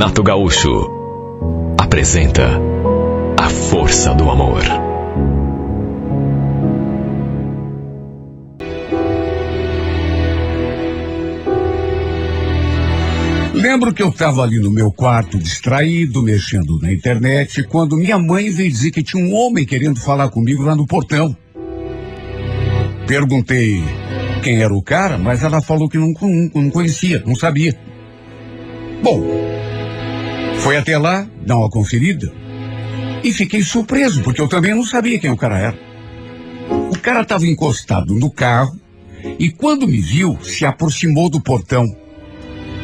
Renato Gaúcho apresenta A Força do Amor. Lembro que eu estava ali no meu quarto, distraído, mexendo na internet, quando minha mãe veio dizer que tinha um homem querendo falar comigo lá no portão. Perguntei quem era o cara, mas ela falou que não conhecia, não sabia. Bom, foi até lá, dar uma conferida, e fiquei surpreso, porque eu também não sabia quem o cara era. O cara estava encostado no carro, e quando me viu, se aproximou do portão.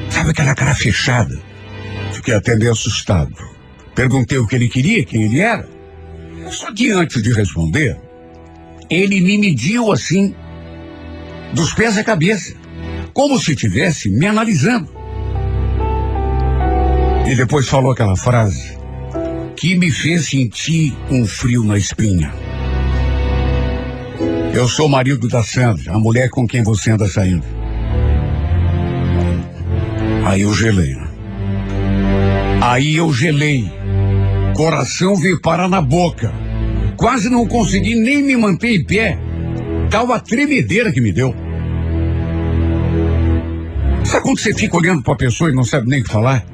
Sabe aquela cara fechada? Fiquei até meio assustado. Perguntei o que ele queria, quem ele era. Só que antes de responder, ele me mediu assim, dos pés à cabeça, como se estivesse me analisando. E depois falou aquela frase que me fez sentir um frio na espinha. Eu sou o marido da Sandra, a mulher com quem você anda saindo. Aí eu gelei. Coração veio parar na boca. Quase não consegui nem me manter em pé. Tal a tremedeira que me deu. Sabe quando você fica olhando para a pessoa e não sabe nem o que falar?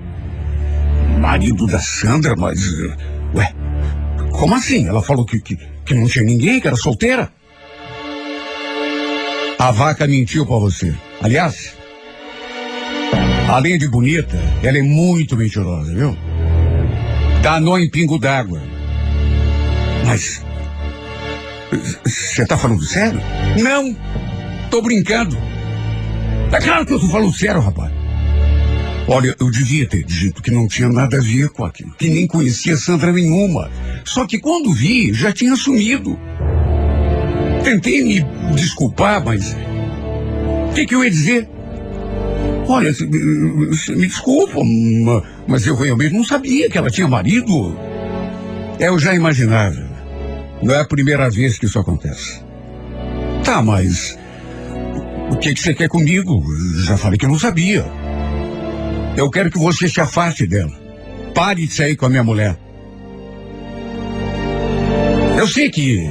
Marido da Sandra, mas... Ué, como assim? Ela falou que não tinha ninguém, que era solteira? A vaca mentiu para você. Aliás, além de bonita, ela é muito mentirosa, viu? Dá nó em pingo d'água. Mas... você tá falando sério? Não, tô brincando. É claro que eu tô falando sério, rapaz. Olha, eu devia ter dito que não tinha nada a ver com aquilo, que nem conhecia Sandra nenhuma. Só que quando vi, já tinha sumido. Tentei me desculpar, mas... o que eu ia dizer? Olha, me desculpa, mas eu realmente não sabia que ela tinha marido. Eu já imaginava. Não é a primeira vez que isso acontece. Tá, mas... o que você quer comigo? Já falei que eu não sabia. Eu quero que você se afaste dela. Pare de sair com a minha mulher. Eu sei que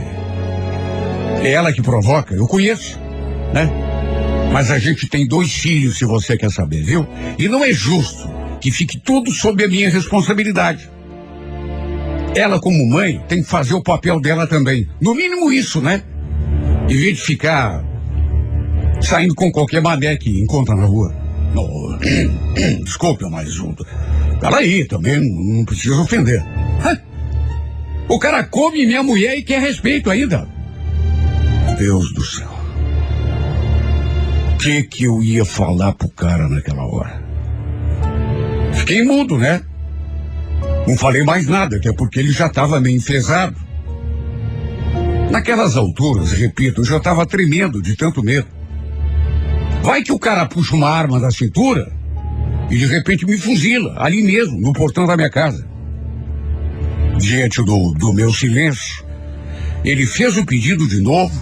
é ela que provoca, eu conheço, né? Mas a gente tem 2 filhos, se você quer saber, viu? E não é justo que fique tudo sob a minha responsabilidade. Ela, como mãe, tem que fazer o papel dela também. No mínimo isso, né? Em vez de ficar saindo com qualquer mané que encontra na rua. Oh, desculpe, mas... peraí, também não precisa ofender. O cara come minha mulher e quer respeito ainda. Deus do céu. O que eu ia falar pro cara naquela hora? Fiquei mudo, né? Não falei mais nada, até porque ele já estava meio enfesado. Naquelas alturas, repito, eu já estava tremendo de tanto medo. Vai que o cara puxa uma arma da cintura e de repente me fuzila, ali mesmo, no portão da minha casa. Diante do meu silêncio, ele fez o pedido de novo,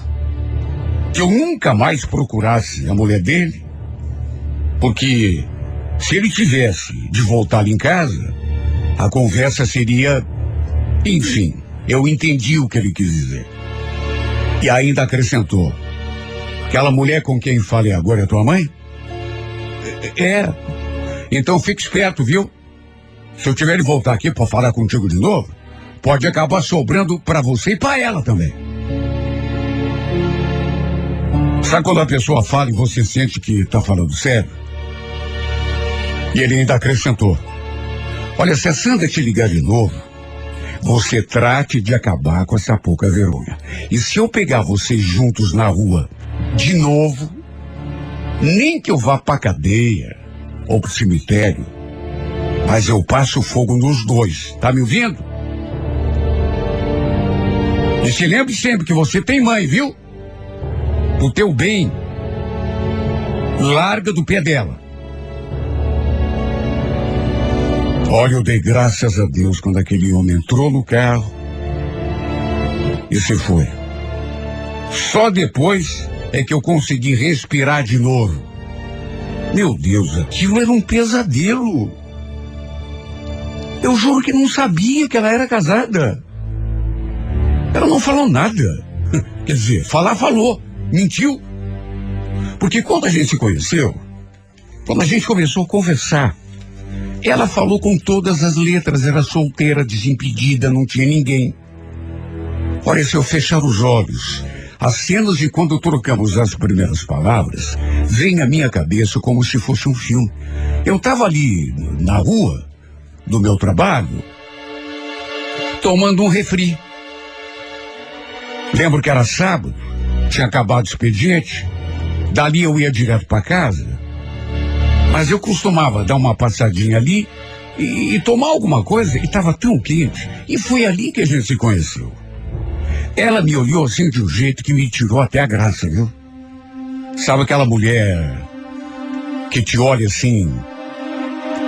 que eu nunca mais procurasse a mulher dele, porque se ele tivesse de voltar ali em casa, a conversa seria... enfim, eu entendi o que ele quis dizer. E ainda acrescentou: aquela mulher com quem falei agora é tua mãe? É. Então fique esperto, viu? Se eu tiver de voltar aqui para falar contigo de novo, pode acabar sobrando para você e para ela também. Sabe quando a pessoa fala e você sente que tá falando sério? E ele ainda acrescentou: olha, se a Sandra te ligar de novo, você trate de acabar com essa pouca vergonha. E se eu pegar vocês juntos na rua de novo, nem que eu vá pra cadeia ou pro cemitério, mas eu passo fogo nos 2, tá me ouvindo? E se lembre sempre que você tem mãe, viu? Pro teu bem, larga do pé dela. Olha, eu dei graças a Deus quando aquele homem entrou no carro e se foi. Só depois é que eu consegui respirar de novo. Meu Deus, aquilo era um pesadelo. Eu juro que não sabia que ela era casada. Ela não falou nada. Quer dizer, falou. Mentiu. Porque quando a gente se conheceu, quando a gente começou a conversar, ela falou com todas as letras, era solteira, desimpedida, não tinha ninguém. Olha, se eu fechar os olhos, as cenas de quando trocamos as primeiras palavras vêm à minha cabeça como se fosse um filme. Eu estava ali na rua do meu trabalho, tomando um refri. Lembro que era sábado, tinha acabado o expediente, dali eu ia direto para casa, mas eu costumava dar uma passadinha ali e tomar alguma coisa, e estava tão quente, e foi ali que a gente se conheceu. Ela me olhou assim de um jeito que me tirou até a graça, viu? Sabe aquela mulher que te olha assim,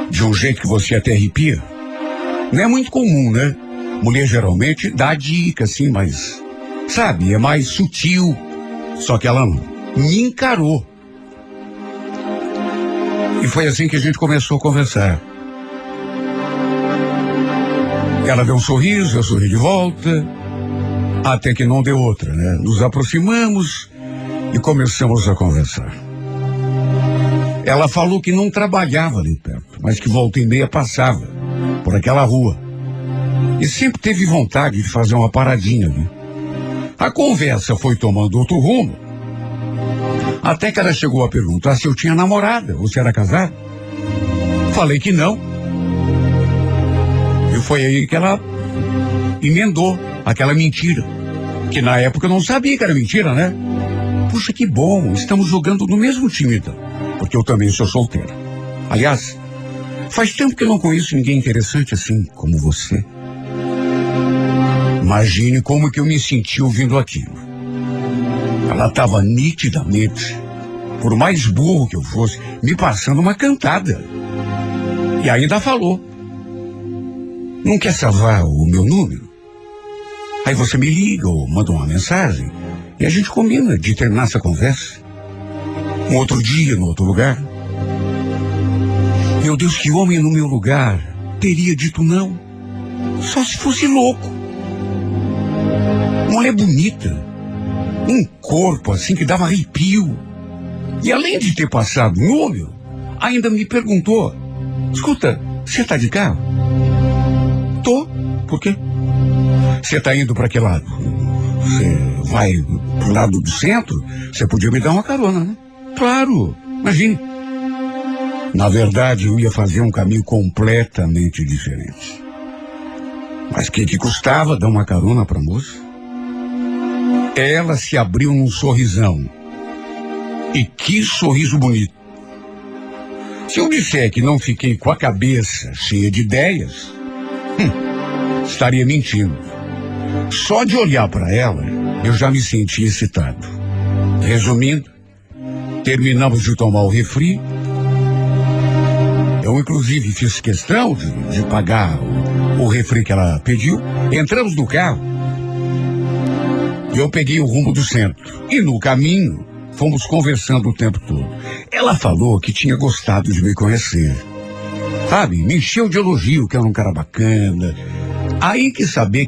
de um jeito que você até arrepia? Não é muito comum, né? Mulher geralmente dá dica, assim, mas, sabe, é mais sutil. Só que ela não. Me encarou. E foi assim que a gente começou a conversar. Ela deu um sorriso, eu sorri de volta. Até que não deu outra, né? Nos aproximamos e começamos a conversar. Ela falou que não trabalhava ali perto, mas que volta e meia passava por aquela rua. E sempre teve vontade de fazer uma paradinha ali. A conversa foi tomando outro rumo, até que ela chegou a perguntar se eu tinha namorada ou se era casado. Falei que não. E foi aí que ela emendou aquela mentira, que na época eu não sabia que era mentira, né? Puxa, que bom, estamos jogando no mesmo time então, porque eu também sou solteira. Aliás, faz tempo que eu não conheço ninguém interessante assim como você. Imagine como que eu me senti ouvindo aquilo. Ela estava nitidamente, por mais burro que eu fosse, me passando uma cantada. E ainda falou: não quer salvar o meu número? Aí você me liga ou manda uma mensagem e a gente combina de terminar essa conversa. Um outro dia, no outro lugar. Meu Deus, que homem no meu lugar teria dito não? Só se fosse louco. Mulher bonita, um corpo assim que dava arrepio. E além de ter passado o número, ainda me perguntou: escuta, você tá de carro? Tô. Por quê? Você tá indo para que lado? Você vai pro lado do centro? Você podia me dar uma carona, né? Claro, imagine. Na verdade, eu ia fazer um caminho completamente diferente. Mas que custava dar uma carona pra moça? Ela se abriu num sorrisão. E que sorriso bonito. Se eu disser que não fiquei com a cabeça cheia de ideias, estaria mentindo. Só de olhar para ela, eu já me senti excitado. Resumindo, terminamos de tomar o refri. Eu, inclusive, fiz questão de pagar o refri que ela pediu. Entramos no carro. E eu peguei o rumo do centro. E no caminho, fomos conversando o tempo todo. Ela falou que tinha gostado de me conhecer. Sabe, me encheu de elogio, que era um cara bacana. Aí quis saber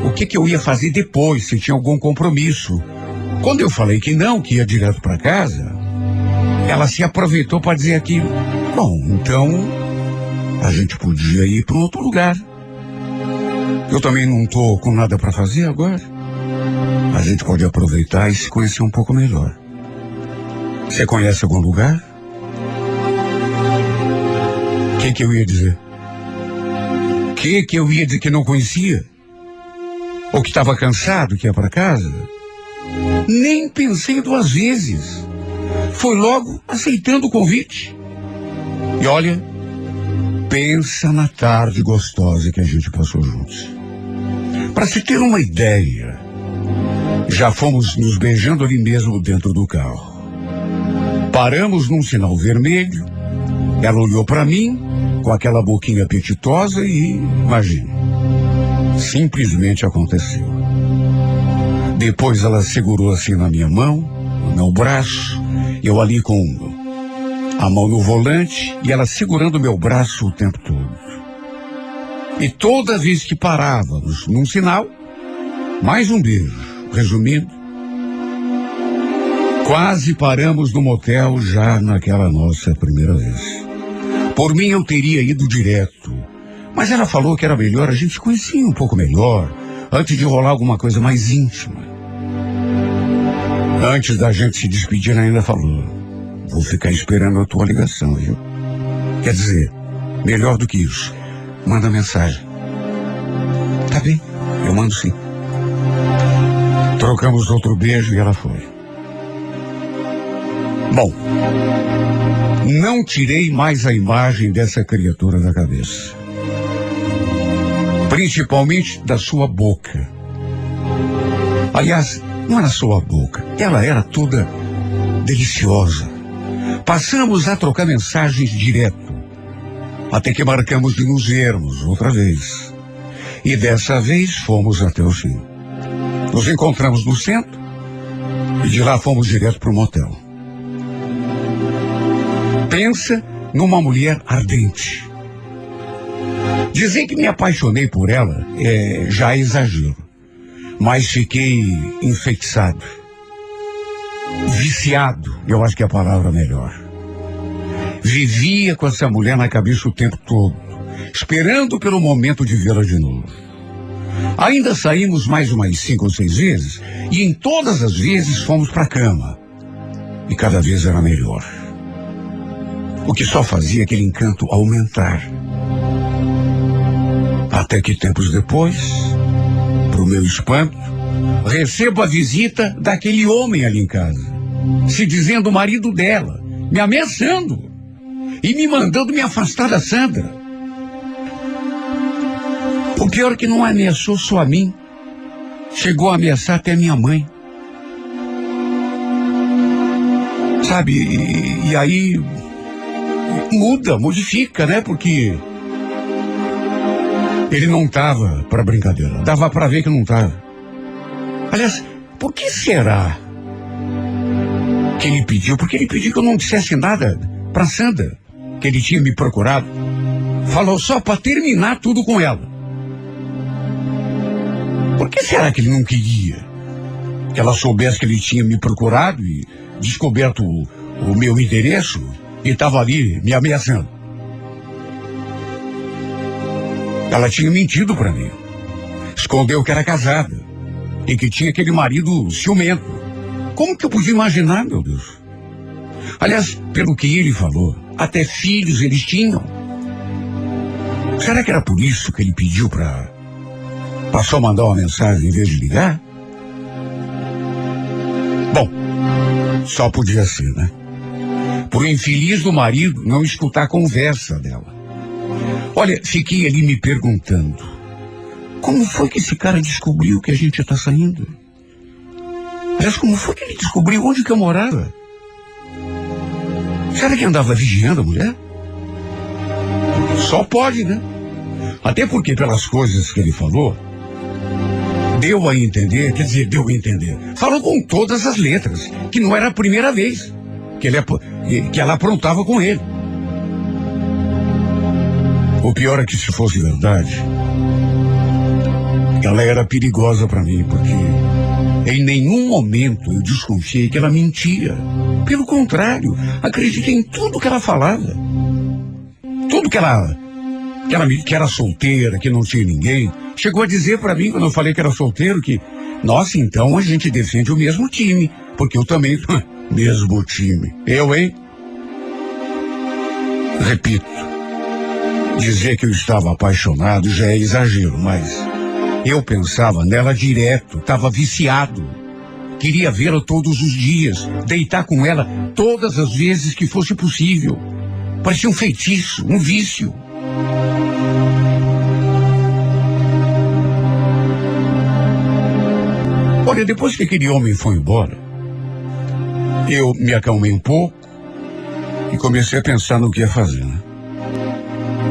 o que eu ia fazer depois, se tinha algum compromisso. Quando eu falei que não, que ia direto para casa, ela se aproveitou para dizer aquilo. Bom, então a gente podia ir para outro lugar. Eu também não tô com nada para fazer agora. A gente pode aproveitar e se conhecer um pouco melhor. Você conhece algum lugar? O que eu ia dizer? Que eu ia dizer que não conhecia? Ou que estava cansado, que ia para casa? Nem pensei duas vezes. Foi logo aceitando o convite. E olha, pensa na tarde gostosa que a gente passou juntos. Para se ter uma ideia, já fomos nos beijando ali mesmo dentro do carro. Paramos num sinal vermelho. Ela olhou para mim com aquela boquinha apetitosa e, imagine, simplesmente aconteceu. Depois ela segurou assim na minha mão, no meu braço, eu ali com a mão no volante e ela segurando meu braço o tempo todo. E toda vez que parávamos num sinal, mais um beijo. Resumindo, quase paramos no motel já naquela nossa primeira vez. Por mim eu teria ido direto, mas ela falou que era melhor a gente se conhecer um pouco melhor, antes de rolar alguma coisa mais íntima. Antes da gente se despedir, ela ainda falou: vou ficar esperando a tua ligação, viu? Quer dizer, melhor do que isso, manda mensagem. Tá bem, eu mando sim. Trocamos outro beijo e ela foi. Bom, não tirei mais a imagem dessa criatura da cabeça. Principalmente da sua boca. Aliás, não era só a boca, ela era toda deliciosa. Passamos a trocar mensagens direto, até que marcamos de nos vermos outra vez. E dessa vez fomos até o fim. Nos encontramos no centro e de lá fomos direto para o motel. Pensa numa mulher ardente. Dizer que me apaixonei por ela já é exagero, mas fiquei enfeitiçado, viciado, eu acho que é a palavra melhor. Vivia com essa mulher na cabeça o tempo todo, esperando pelo momento de vê-la de novo. Ainda saímos mais umas 5 ou 6 vezes, e em todas as vezes fomos para a cama. E cada vez era melhor. O que só fazia aquele encanto aumentar. Até que tempos depois, pro meu espanto, recebo a visita daquele homem ali em casa, se dizendo o marido dela, me ameaçando e me mandando me afastar da Sandra. O pior é que não ameaçou só a mim, chegou a ameaçar até minha mãe. Sabe, e aí modifica, né? Porque ele não tava pra brincadeira, dava pra ver que não tava. Aliás, por que será que ele pediu? Porque ele pediu que eu não dissesse nada pra Sandra, que ele tinha me procurado. Falou só pra terminar tudo com ela. Por que será que ele não queria que ela soubesse que ele tinha me procurado e descoberto o meu endereço e estava ali me ameaçando? Ela tinha mentido para mim. Escondeu que era casada e que tinha aquele marido ciumento. Como que eu podia imaginar, meu Deus? Aliás, pelo que ele falou, até filhos eles tinham. Será que era por isso que ele pediu para só mandar uma mensagem em vez de ligar? Bom, só podia ser, né? Por infeliz do marido não escutar a conversa dela. Olha, fiquei ali me perguntando, como foi que esse cara descobriu que a gente está saindo? Aliás, como foi que ele descobriu onde que eu morava? Será que andava vigiando a mulher? Só pode, né? Até porque pelas coisas que ele falou, deu a entender, falou com todas as letras, que não era a primeira vez que ela aprontava com ele. O pior é que, se fosse verdade, ela era perigosa para mim, porque em nenhum momento eu desconfiei que ela mentia. Pelo contrário, acreditei em tudo que ela falava. Tudo que era solteira, que não tinha ninguém. Chegou a dizer para mim, quando eu falei que era solteiro, que, nossa, então a gente defende o mesmo time, porque eu também, mesmo time. Eu, hein? Repito, dizer que eu estava apaixonado já é exagero, mas eu pensava nela direto, estava viciado. Queria vê-la todos os dias, deitar com ela todas as vezes que fosse possível. Parecia um feitiço, um vício. Olha, depois que aquele homem foi embora, eu me acalmei um pouco e comecei a pensar no que ia fazer, né?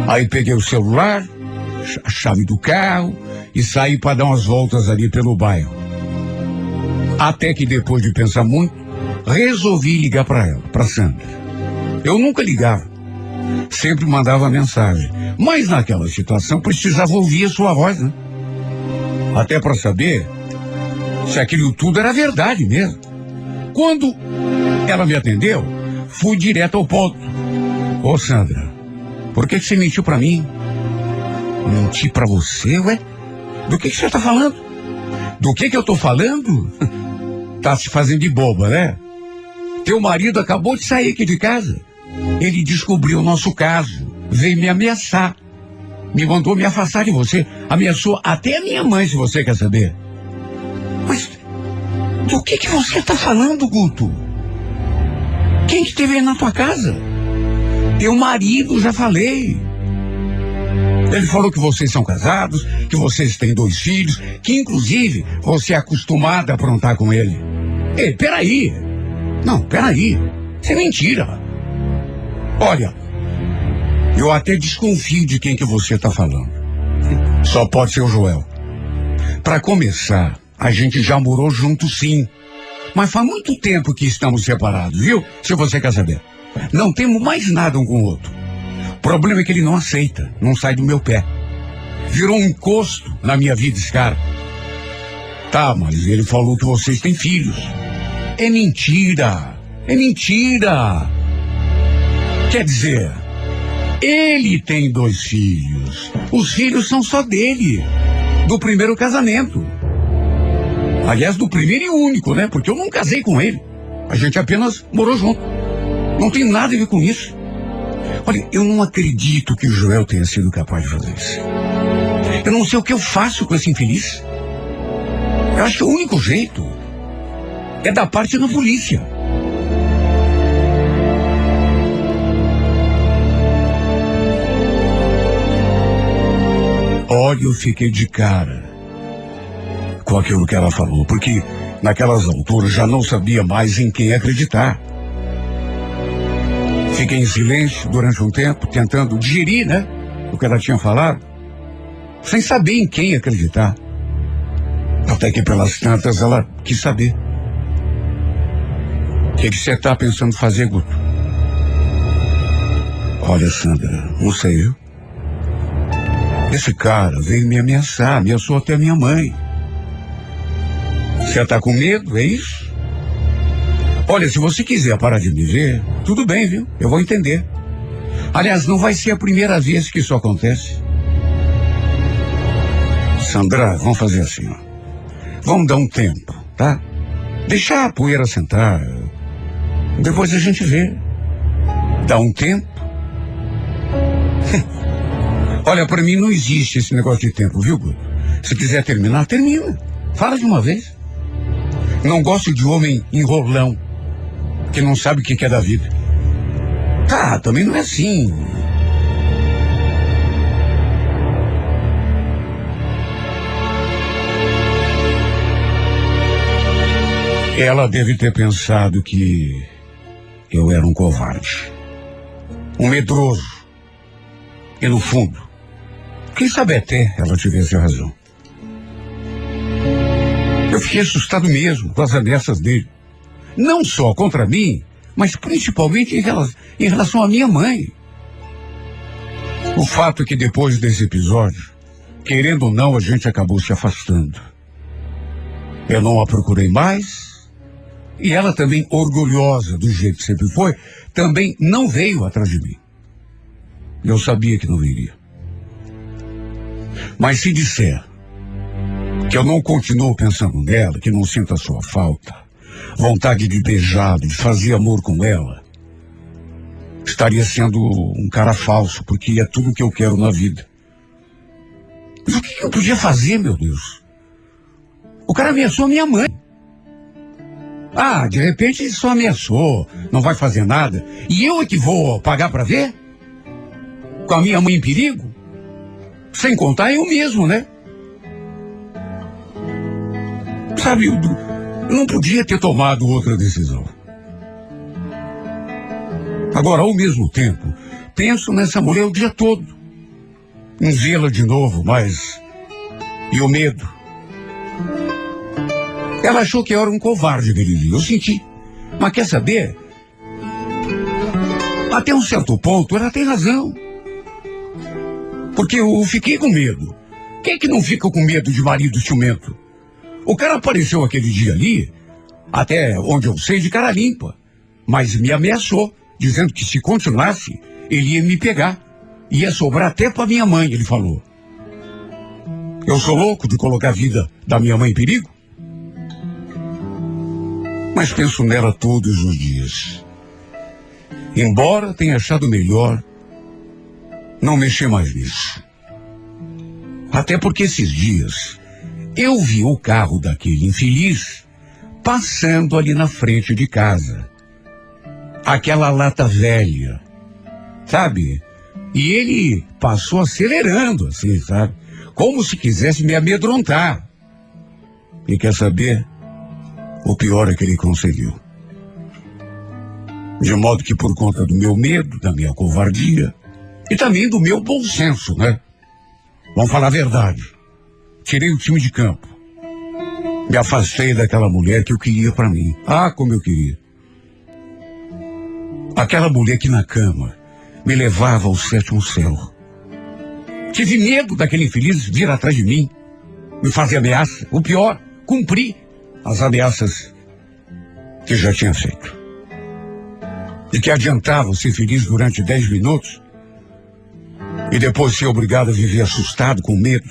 Aí peguei o celular, a chave do carro e saí para dar umas voltas ali pelo bairro. Até que, depois de pensar muito, resolvi ligar para ela, para Sandra. Eu nunca ligava, sempre mandava mensagem. Mas naquela situação precisava ouvir a sua voz, né? Até para saber se aquilo tudo era verdade mesmo. Quando ela me atendeu, fui direto ao ponto. Ô Sandra, por que você mentiu para mim? Menti para você, ué? Do que você tá falando? Do que eu tô falando? Tá se fazendo de boba, né? Teu marido acabou de sair aqui de casa. Ele descobriu o nosso caso. Veio me ameaçar. Me mandou me afastar de você. Ameaçou até a minha mãe, se você quer saber. Mas do que você tá falando, Guto? Quem que esteve aí na tua casa? Teu marido, já falei. Ele falou que vocês são casados, que vocês têm 2 filhos, que inclusive você é acostumada a aprontar com ele. Ei, peraí. Não, peraí. Isso é mentira. Olha, eu até desconfio de quem que você está falando. Só pode ser o Joel. Para começar, a gente já morou junto sim. Mas faz muito tempo que estamos separados, viu? Se você quer saber. Não temos mais nada um com o outro. O problema é que ele não aceita, não sai do meu pé. Virou um encosto na minha vida esse cara. Tá, mas ele falou que vocês têm filhos. É mentira. É mentira. Quer dizer, ele tem 2 filhos. Os filhos são só dele. Do primeiro casamento. Aliás, do primeiro e único, né? Porque eu não casei com ele. A gente apenas morou junto. Não tem nada a ver com isso. Olha, eu não acredito que o Joel tenha sido capaz de fazer isso. Eu não sei o que eu faço com esse infeliz. Eu acho que o único jeito é da parte da polícia. Olha, eu fiquei de cara com aquilo que ela falou, porque naquelas alturas já não sabia mais em quem acreditar. Fiquei em silêncio durante um tempo, tentando digerir, né, o que ela tinha falado, sem saber em quem acreditar. Até que pelas tantas ela quis saber. O que você está pensando fazer, Guto? Olha, Sandra, não sei, viu? Esse cara veio me ameaçar, ameaçou até a minha mãe. Você está com medo, é isso? Olha, se você quiser parar de me ver, tudo bem, viu? Eu vou entender. Aliás, não vai ser a primeira vez que isso acontece. Sandra, vamos fazer assim, ó. Vamos dar um tempo, tá? Deixar a poeira sentar. Depois a gente vê. Dá um tempo. Olha, pra mim não existe esse negócio de tempo, viu, Guto? Se quiser terminar, termina. Fala de uma vez. Não gosto de homem enrolão, que não sabe o que é da vida. Tá, também não é assim. Ela deve ter pensado que eu era um covarde. Um medroso. E no fundo, quem sabe até ela tivesse razão. Eu fiquei assustado mesmo com as ameaças dele. Não só contra mim, mas principalmente em relação à minha mãe. O fato é que depois desse episódio, querendo ou não, a gente acabou se afastando. Eu não a procurei mais. E ela também, orgulhosa do jeito que sempre foi, também não veio atrás de mim. Eu sabia que não viria. Mas se disser que eu não continuo pensando nela, que não sinto a sua falta, vontade de beijá-la, de fazer amor com ela, estaria sendo um cara falso, porque é tudo o que eu quero na vida. Mas o que eu podia fazer, meu Deus? O cara ameaçou a minha mãe. Ah, de repente ele só ameaçou, não vai fazer nada. E eu é que vou pagar pra ver? Com a minha mãe em perigo? Sem contar eu mesmo, né? Sabe, eu não podia ter tomado outra decisão. Agora, ao mesmo tempo, penso nessa mulher o dia todo. Em vê-la de novo, mas... E o medo? Ela achou que eu era um covarde, aquele dia. Eu senti. Mas quer saber? Até um certo ponto, ela tem razão. Porque eu fiquei com medo. Quem é que não fica com medo de marido ciumento? O cara apareceu aquele dia ali, até onde eu sei, de cara limpa. Mas me ameaçou, dizendo que se continuasse, ele ia me pegar. Ia sobrar até pra minha mãe, ele falou. Eu sou louco de colocar a vida da minha mãe em perigo? Mas penso nela todos os dias. Embora tenha achado melhor não mexer mais nisso. Até porque esses dias eu vi o carro daquele infeliz passando ali na frente de casa. Aquela lata velha, sabe? E ele passou acelerando assim, sabe? Como se quisesse me amedrontar. E quer saber? O pior é que ele conseguiu. De modo que por conta do meu medo, da minha covardia e também do meu bom senso, né? Vamos falar a verdade. Tirei o time de campo. Me afastei daquela mulher que eu queria pra mim. Ah, como eu queria. Aquela mulher que na cama me levava ao sétimo céu. Tive medo daquele infeliz vir atrás de mim, me fazer ameaça. O pior, cumpri as ameaças que já tinha feito. De que adiantava ser feliz durante 10 minutos e depois ser obrigado a viver assustado, com medo,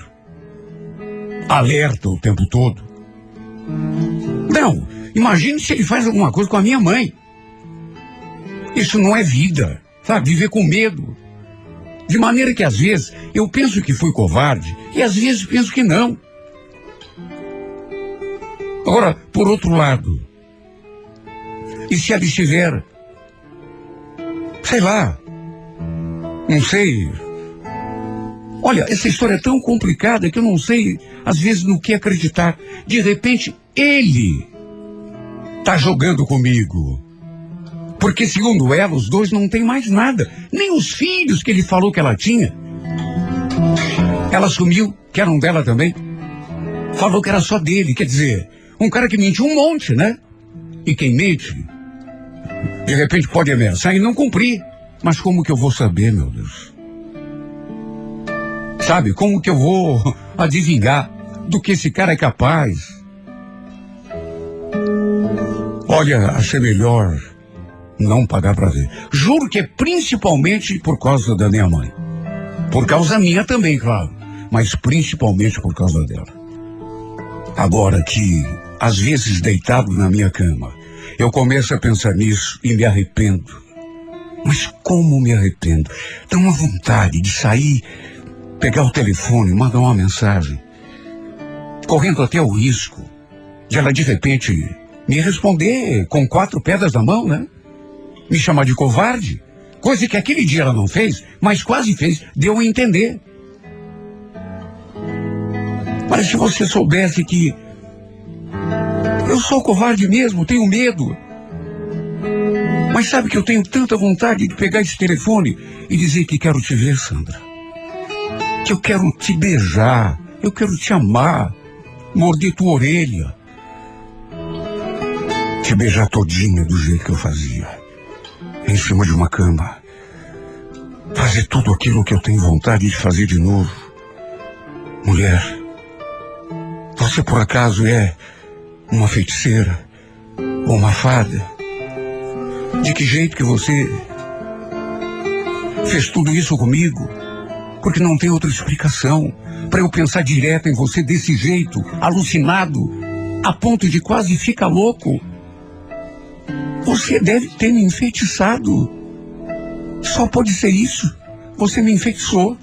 alerta o tempo todo. Não, imagine se ele faz alguma coisa com a minha mãe. Isso não é vida, sabe? Viver com medo. De maneira que às vezes eu penso que fui covarde e às vezes penso que não. Agora, por outro lado, e se ela estiver, sei lá, não sei. Olha, essa história é tão complicada que eu não sei, às vezes, no que acreditar. De repente, ele tá jogando comigo. Porque, segundo ela, os dois não têm mais nada. Nem os filhos que ele falou que ela tinha. Ela assumiu que eram dela também. Falou que era só dele. Quer dizer, um cara que mentiu um monte, né? E quem mente, de repente pode ameaçar e não cumprir. Mas como que eu vou saber, meu Deus? Sabe, como que eu vou adivinhar do que esse cara é capaz? Olha, achei melhor não pagar pra ver. Juro que é principalmente por causa da minha mãe. Por causa minha também, claro. Mas principalmente por causa dela. Agora que, às vezes deitado na minha cama, eu começo a pensar nisso e me arrependo. Mas como me arrependo? Dá uma vontade de sair, pegar o telefone, mandar uma mensagem, correndo até o risco de ela de repente me responder com 4 pedras na mão, né? Me chamar de covarde, coisa que aquele dia ela não fez, mas quase fez, deu a entender. Mas se você soubesse que eu sou covarde mesmo, tenho medo. Mas sabe que eu tenho tanta vontade de pegar esse telefone e dizer que quero te ver, Sandra. Que eu quero te beijar, eu quero te amar, morder tua orelha. Te beijar todinha do jeito que eu fazia. Em cima de uma cama. Fazer tudo aquilo que eu tenho vontade de fazer de novo. Mulher, você por acaso é uma feiticeira? Ou uma fada? De que jeito que você fez tudo isso comigo? Porque não tem outra explicação para eu pensar direto em você desse jeito, alucinado, a ponto de quase ficar louco. Você deve ter me enfeitiçado. Só pode ser isso. Você me enfeitiçou.